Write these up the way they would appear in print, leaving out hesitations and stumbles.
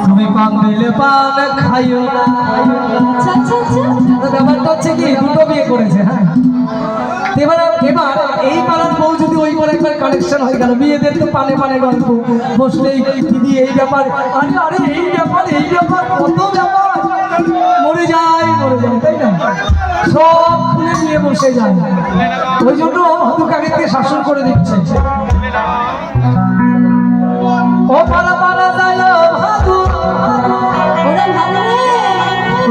তুমি পান দিলে পান খাইও না। ব্যাপারটা হচ্ছে কি দুটো বিয়ে করেছে। হ্যাঁ, এবার এই পাড়ার বউ যদি ওই করে একবার কানেকশন হয়ে গেল, মেয়েদের তো পানে পানে গল্প বসলেই দিদি এই ব্যাপার, আরে আরে এই ব্যাপার কত ব্যাপার, মরে যায় তাই না, সব খুলে নিয়ে বসে যায়। ওই জন্য হয়তো আগে থেকে শাসন করে দিচ্ছে। ও পাড়া পাড়া যায় ভাদু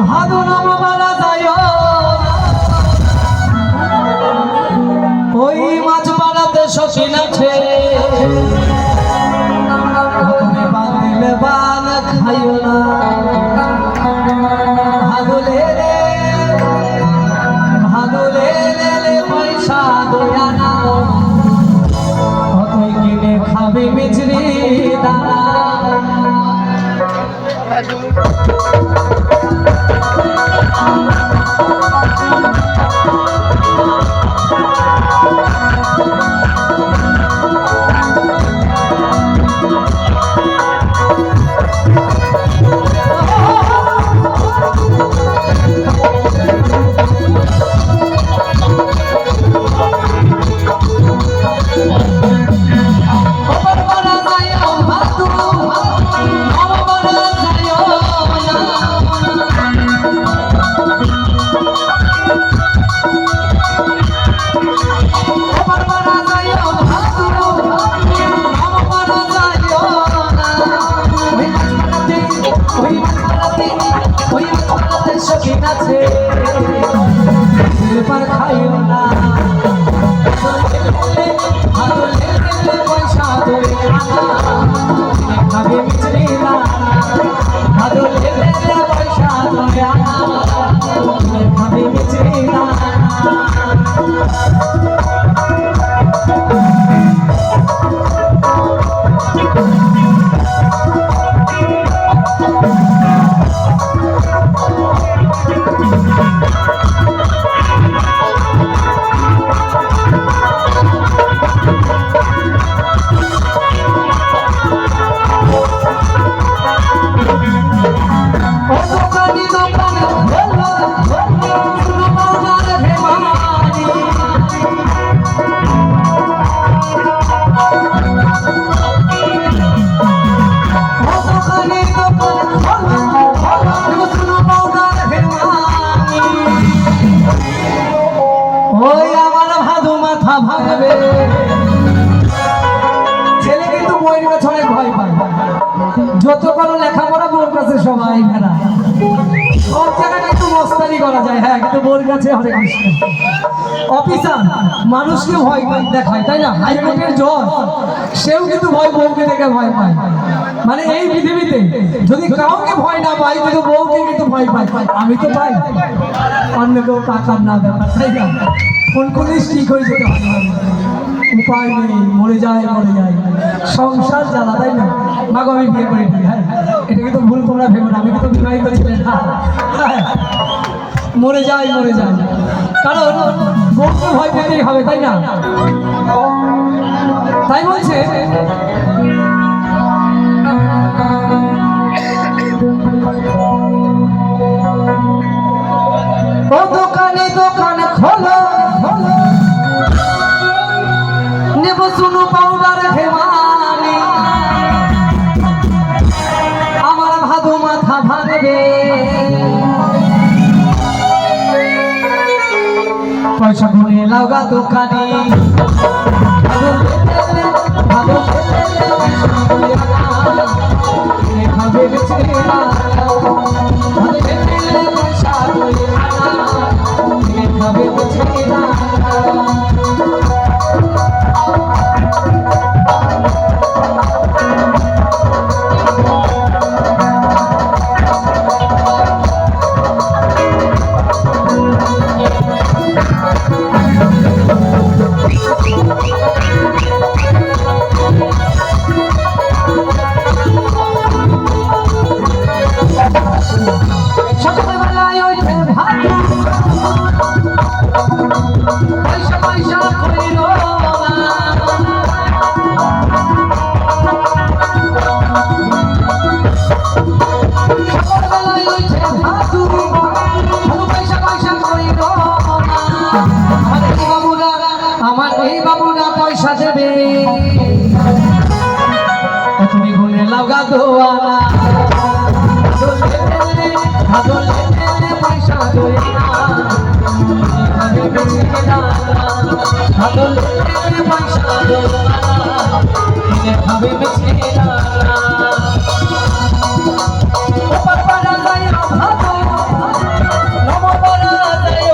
ভাদু নাম পাড়া যায়, ওই মাছ পাড়াতে শশীন আছে। তুমি বাঁধিলে বান খাইও না, ভাদুলে পয়সা দয়া না, তুই কিনে খাবি মিছরি দানা। খাইও না পয়সা খাবে মিছরি না, পয়সা খাবে মিছরি না। ছেলে কিন্তু বইয়ের কাছে অনেক ভয় পায়, যত কোনো লেখাপড়া বোর কাছে সবাই ভেড়া, সব জায়গায় একটু মস্তানি করা যায়। হ্যাঁ, কিন্তু বোর কাছে অনেক অফিসার মানুষকে ভয় দেখায়, তাই না, হাইকোর্টের জজ সেও কিন্তু বউকে দেখে ভয় পায়। মানে এই পৃথিবীতে যদি কাউকে ভয় না পাই, কিন্তু বউকে কিন্তু ভয় পাই। আমি তো পাই, অন্য কেউ টাকার না ব্যাপার, তাই না, কোন ঠিক হয়ে যেতে হবে, উপায় নেই, মরে যায় সংসার জ্বালা, তাই না। মাগো আমি বিয়ে করে দিই, হ্যাঁ এটা কিন্তু ভুল, তোমরা ভেবো না, আমি কিন্তু বিবাহিত ছিলেন না। মরে যায় কারণ বউকে ভয় পেতেই হবে, তাই না। তাই বলছে ও দোকানে খোলো, নেব শুনু পাউডার হেমানি, আমার ভাদু মাথা ভাঙবে, পয়সা গুনে লাগা দোকানে, খাবে মিছরি না, পয়সা খাবে মিছরি না। ভাদল পয়সা কিনে খাবে বেছে না ওপার পাড়া যায় ভাদল নবপাড়া যায়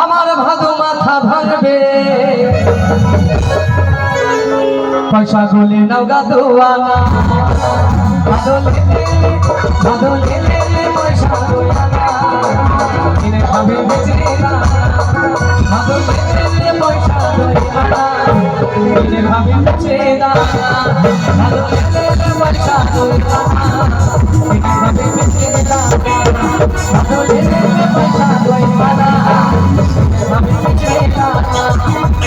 আমার ভাদু মাথা ভাঙবে পয়সা গুলি নৌকা দুয়ানা ভাদু লেলে পয়সা দুয়ানা কিনে খাবে বেচে না ভাদু লেলে পয়সা দুয়ানা কিনে খাবে বেচে না ভাদু লেলে পয়সা দুয়ানা কিনে খাবে বেচে না ভাদু লেলে পয়সা দুয়ানা আমি বেচেনা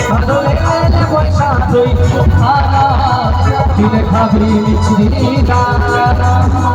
ভাদু লেলে পয়সা দুয়ানা কিনে খাবে বেচে না